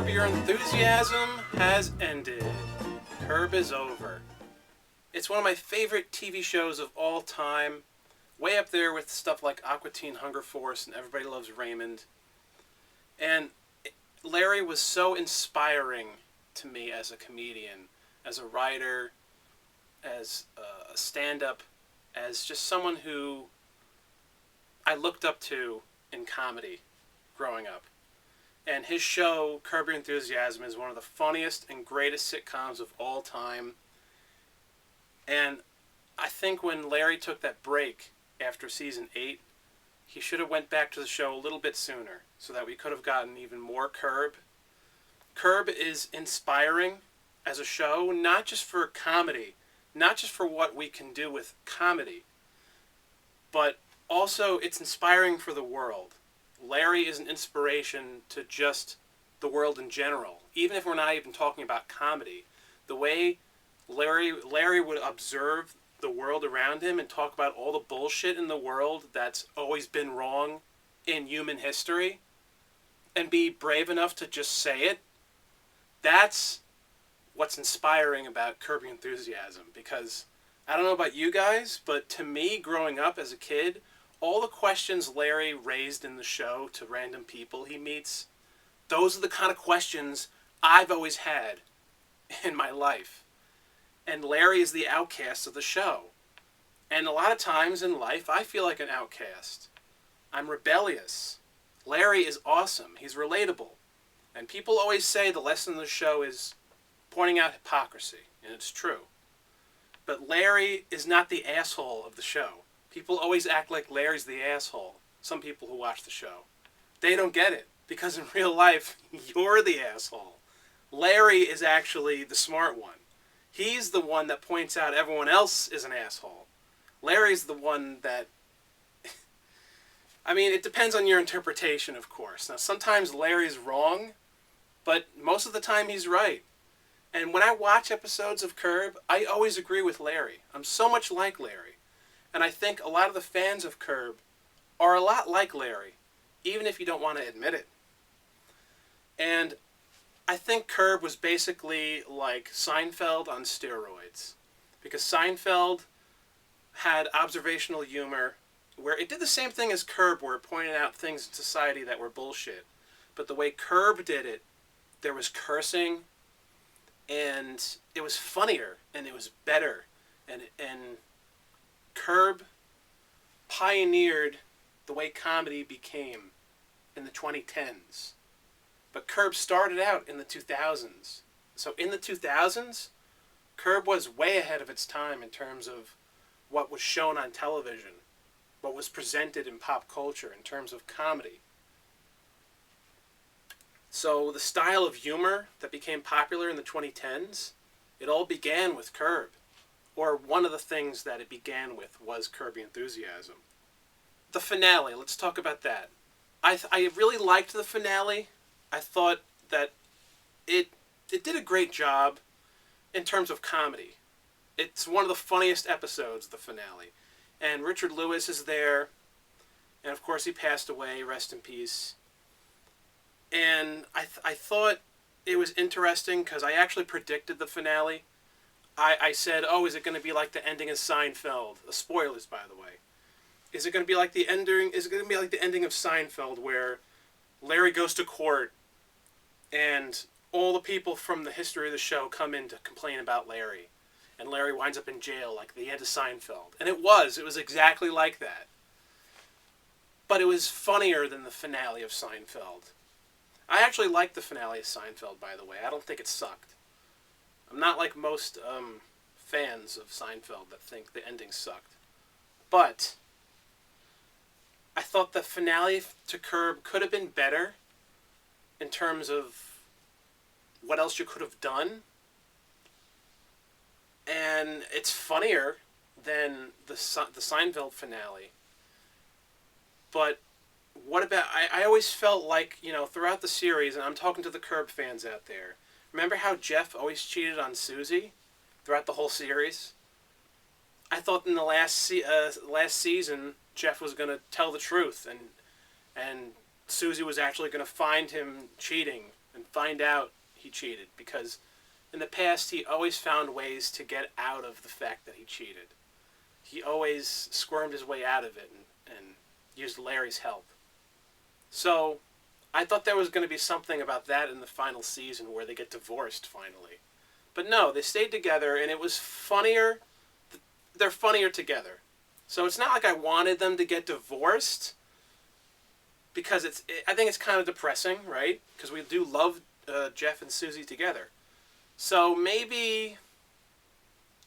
Curb Your Enthusiasm has ended. Curb is over. It's one of my favorite TV shows of all time. Way up there with stuff like Aqua Teen Hunger Force and Everybody Loves Raymond. And Larry was so inspiring to me as a comedian, as a writer, as a stand-up, as just someone who I looked up to in comedy growing up. And his show, Curb Your Enthusiasm, is one of the funniest and greatest sitcoms of all time. And I think when Larry took that break after season 8, he should have went back to the show a little bit sooner so that we could have gotten even more Curb. Curb is inspiring as a show, not just for comedy, not just for what we can do with comedy, but also it's inspiring for the world. Larry is an inspiration to just the world in general, even if we're not even talking about comedy. The way Larry would observe the world around him and talk about all the bullshit in the world that's always been wrong in human history and be brave enough to just say it, that's what's inspiring about Curb Your Enthusiasm. Because I don't know about you guys, but to me, growing up as a kid, all the questions Larry raised in the show to random people he meets, those are the kind of questions I've always had in my life. And Larry is the outcast of the show. And a lot of times in life, I feel like an outcast. I'm rebellious. Larry is awesome. He's relatable. And people always say the lesson of the show is pointing out hypocrisy. And it's true. But Larry is not the asshole of the show. People always act like Larry's the asshole. Some people who watch the show. They don't get it. Because in real life, you're the asshole. Larry is actually the smart one. He's the one that points out everyone else is an asshole. Larry's the one that... I mean, it depends on your interpretation, of course. Now, sometimes Larry's wrong, but most of the time he's right. And when I watch episodes of Curb, I always agree with Larry. I'm so much like Larry. And I think a lot of the fans of Curb are a lot like Larry, even if you don't want to admit it. And I think Curb was basically like Seinfeld on steroids. Because Seinfeld had observational humor where it did the same thing as Curb, where it pointed out things in society that were bullshit. But the way Curb did it, there was cursing, and it was funnier, and it was better. And Curb pioneered the way comedy became in the 2010s. But Curb started out in the 2000s. So in the 2000s, Curb was way ahead of its time in terms of what was shown on television, what was presented in pop culture in terms of comedy. So the style of humor that became popular in the 2010s, it all began with Curb. Or one of the things that it began with was Curb Your Enthusiasm. The finale, let's talk about that. I really liked the finale. I thought that it did a great job in terms of comedy. It's one of the funniest episodes, the finale. And Richard Lewis is there. And of course he passed away, rest in peace. And I thought it was interesting because I actually predicted the finale. I said, oh, is it going to be like the ending of Seinfeld? Spoilers, by the way. Is it going to be like the ending? Is it going to be like the ending of Seinfeld, where Larry goes to court, and all the people from the history of the show come in to complain about Larry, and Larry winds up in jail, like the end of Seinfeld? And it was exactly like that. But it was funnier than the finale of Seinfeld. I actually liked the finale of Seinfeld, by the way. I don't think it sucked. I'm not like most fans of Seinfeld that think the ending sucked. But I thought the finale to Curb could have been better in terms of what else you could have done. And it's funnier than the Seinfeld finale. But what about... I always felt like, throughout the series, and I'm talking to the Curb fans out there, remember how Jeff always cheated on Susie throughout the whole series? I thought in the last season, Jeff was going to tell the truth, and Susie was actually going to find him cheating and find out he cheated, because in the past he always found ways to get out of the fact that he cheated. He always squirmed his way out of it and used Larry's help. So I thought there was going to be something about that in the final season where they get divorced finally. But no, they stayed together, and it was funnier. They're funnier together. So it's not like I wanted them to get divorced, because I think it's kind of depressing, right? Because we do love Jeff and Susie together. So maybe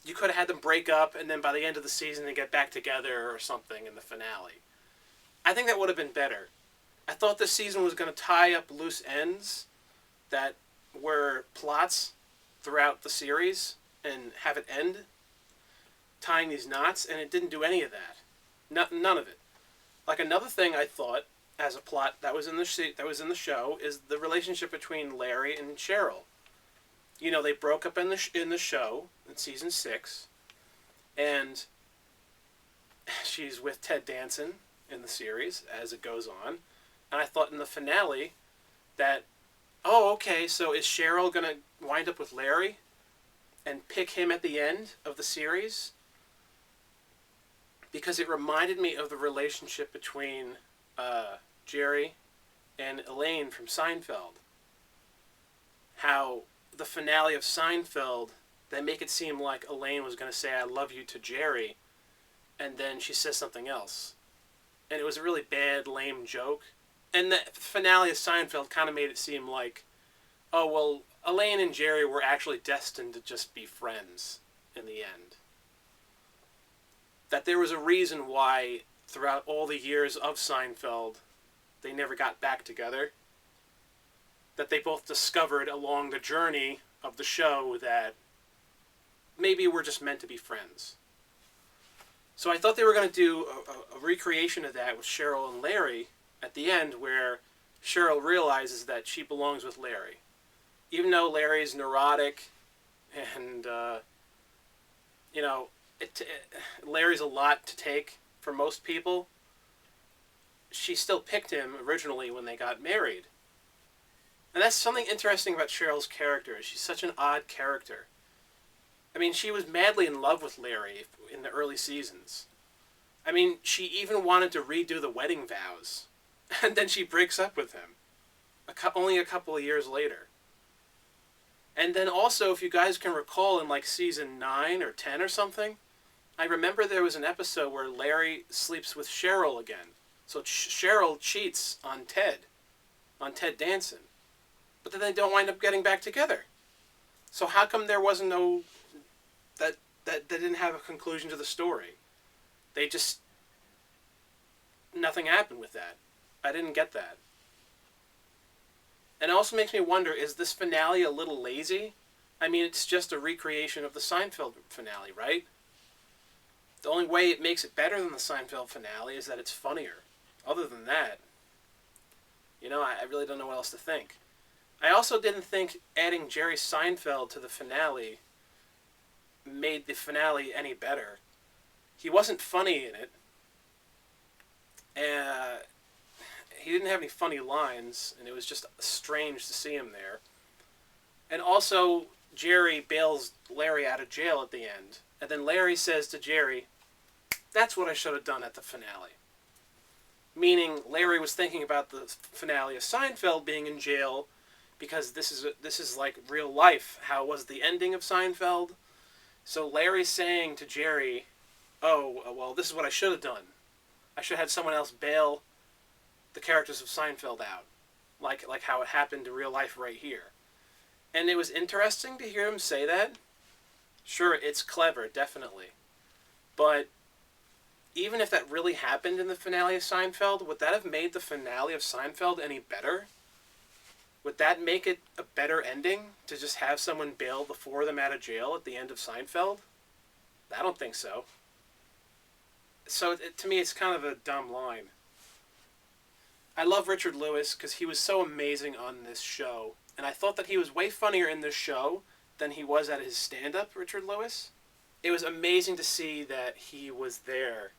you could have had them break up, and then by the end of the season they get back together or something in the finale. I think that would have been better. I thought this season was going to tie up loose ends that were plots throughout the series and have it end tying these knots, and it didn't do any of that. None of it. Like, another thing I thought as a plot that was in the show is the relationship between Larry and Cheryl. You know, they broke up in the show in season 6, and she's with Ted Danson in the series as it goes on. And I thought in the finale that, oh, okay, so is Cheryl going to wind up with Larry and pick him at the end of the series? Because it reminded me of the relationship between Jerry and Elaine from Seinfeld. How the finale of Seinfeld, they make it seem like Elaine was going to say, I love you to Jerry, and then she says something else. And it was a really bad, lame joke. And the finale of Seinfeld kind of made it seem like, oh, well, Elaine and Jerry were actually destined to just be friends in the end. That there was a reason why, throughout all the years of Seinfeld, they never got back together. That they both discovered along the journey of the show that maybe we're just meant to be friends. So I thought they were going to do a recreation of that with Cheryl and Larry at the end, where Cheryl realizes that she belongs with Larry. Even though Larry's neurotic and, Larry's a lot to take for most people, she still picked him originally when they got married. And that's something interesting about Cheryl's character. She's such an odd character. I mean, she was madly in love with Larry in the early seasons. I mean, she even wanted to redo the wedding vows. And then she breaks up with him. Only a couple of years later. And then also, if you guys can recall, in like season 9 or 10 or something, I remember there was an episode where Larry sleeps with Cheryl again. So Cheryl cheats on Ted Danson. But then they don't wind up getting back together. So how come there wasn't that they didn't have a conclusion to the story? Nothing happened with that. I didn't get that. And it also makes me wonder, is this finale a little lazy? I mean, it's just a recreation of the Seinfeld finale, right? The only way it makes it better than the Seinfeld finale is that it's funnier. Other than that, I really don't know what else to think. I also didn't think adding Jerry Seinfeld to the finale made the finale any better. He wasn't funny in it. He didn't have any funny lines, and it was just strange to see him there. And also, Jerry bails Larry out of jail at the end. And then Larry says to Jerry, that's what I should have done at the finale. Meaning, Larry was thinking about the finale of Seinfeld being in jail, because this is like real life. How was the ending of Seinfeld? So Larry's saying to Jerry, oh, well, this is what I should have done. I should have had someone else bail the characters of Seinfeld out, like how it happened in real life right here. And it was interesting to hear him say that. Sure, it's clever, definitely. But even if that really happened in the finale of Seinfeld, would that have made the finale of Seinfeld any better? Would that make it a better ending, to just have someone bail the four of them out of jail at the end of Seinfeld? I don't think so. So to me, it's kind of a dumb line. I love Richard Lewis because he was so amazing on this show. And I thought that he was way funnier in this show than he was at his stand-up, Richard Lewis. It was amazing to see that he was there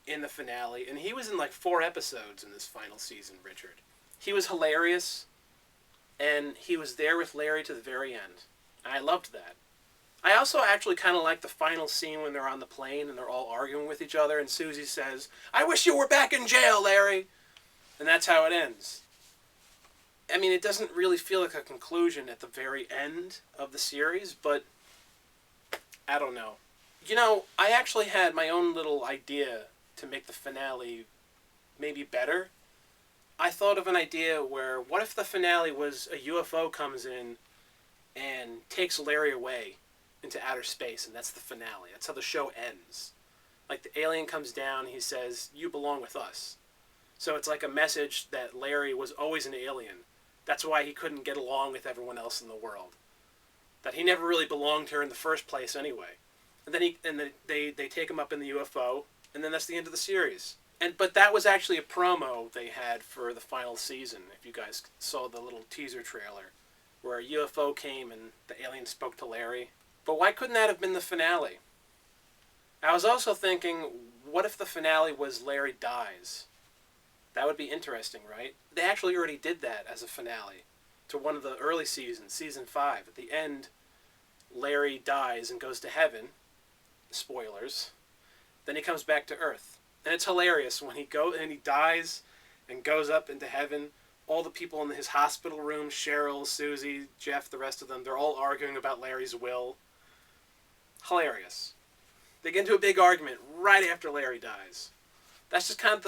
in the finale. And he was in like 4 episodes in this final season, Richard. He was hilarious. And he was there with Larry to the very end. And I loved that. I also actually kind of like the final scene when they're on the plane and they're all arguing with each other and Susie says, "I wish you were back in jail, Larry." And that's how it ends. I mean, it doesn't really feel like a conclusion at the very end of the series, but I don't know. You know, I actually had my own little idea to make the finale maybe better. I thought of an idea where, what if the finale was a UFO comes in and takes Larry away into outer space, and that's the finale. That's how the show ends. Like, the alien comes down, he says, "You belong with us." So it's like a message that Larry was always an alien. That's why he couldn't get along with everyone else in the world. That he never really belonged here in the first place anyway. And then they take him up in the UFO, and then that's the end of the series. But that was actually a promo they had for the final season, if you guys saw the little teaser trailer, where a UFO came and the alien spoke to Larry. But why couldn't that have been the finale? I was also thinking, what if the finale was Larry dies? That would be interesting, right? They actually already did that as a finale to one of the early seasons, season 5. At the end, Larry dies and goes to heaven. Spoilers. Then he comes back to Earth. And it's hilarious when he dies and goes up into heaven. All the people in his hospital room, Cheryl, Susie, Jeff, the rest of them, they're all arguing about Larry's will. Hilarious. They get into a big argument right after Larry dies. That's just kind of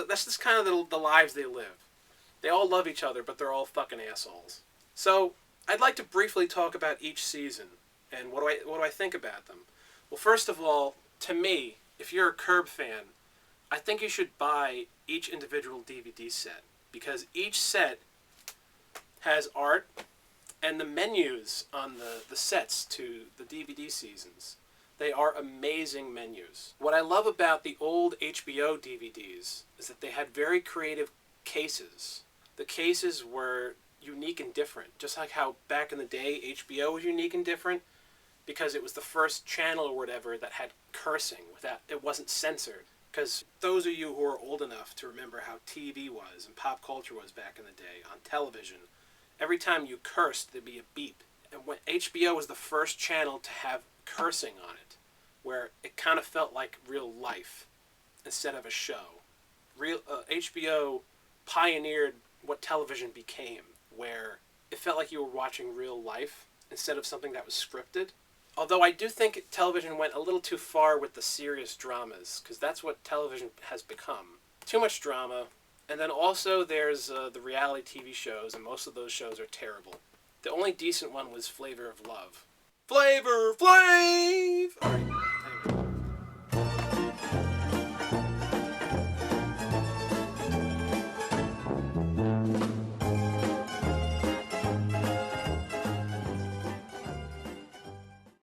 the lives they live. They all love each other, but they're all fucking assholes. So I'd like to briefly talk about each season and what do I think about them. Well, first of all, to me, if you're a Curb fan, I think you should buy each individual DVD set, because each set has art and the menus on the sets to the DVD seasons. They are amazing menus. What I love about the old HBO DVDs is that they had very creative cases. The cases were unique and different, just like how back in the day HBO was unique and different because it was the first channel or whatever that had cursing without it wasn't censored. Because those of you who are old enough to remember how TV was and pop culture was back in the day on television, every time you cursed there'd be a beep. And when HBO was the first channel to have cursing on it, where it kind of felt like real life instead of a show. HBO pioneered what television became, where it felt like you were watching real life instead of something that was scripted. Although I do think television went a little too far with the serious dramas, because that's what television has become. Too much drama. And then also there's the reality TV shows, and most of those shows are terrible. The only decent one was Flavor of Love. Flavor Flav! Alright, anyway.